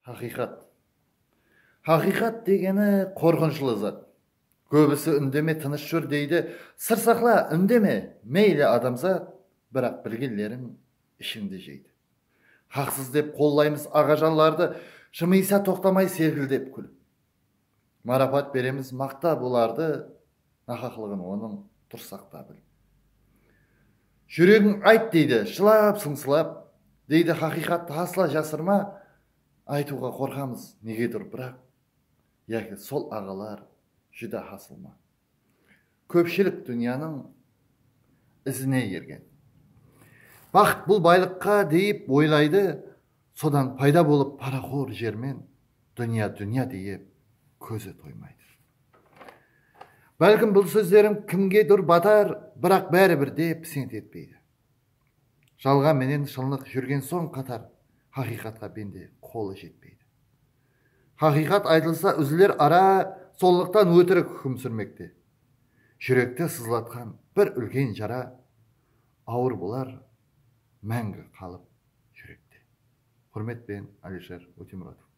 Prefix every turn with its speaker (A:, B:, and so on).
A: Haqiqat. Haqiqat degeni korkunçlu zat. Köbüsü ündeme tыныш жүр deydi. Sır sakla ündeme. Meyle adamzat. Bırak bilgillerin işinde jeydi. Haksız dep kollayımız ağacanlardı. Şımıysa toktamay sergildep külüp. Marafat beremiz makta bulardı. Nahaqlığın onun tursakta bil. Жүрегің айт deydi. Şılap сыңсылап. Deydi haqiqatты asla жасырма. Айтуға қорқамыз. Негедір бірақ. Яки сол ағалар жүдә hasılma. Көпшілік дүнияның ізіне ерген. Бақыт бұл байлыққа дейіп ойлайды, содан пайда болып парақор жермен дүния дейіп көзі тоймайды. Бәлкім бұл сөздерім кімге дүр батар, бірақ бәрібір деп сент етпейді. Жалған менен шылнық жүрген соң қатар, хақиқатқа бенде қолы жетпейді. Хақиқат айтылса үзілер ара, соллықтан өтірік хүкім сүрмекте. Жүректі сызлатқан бір үлкен жара, ауыр болар, мәңгі қалып жүректе. Құрметпен, Алишер Утемуратов.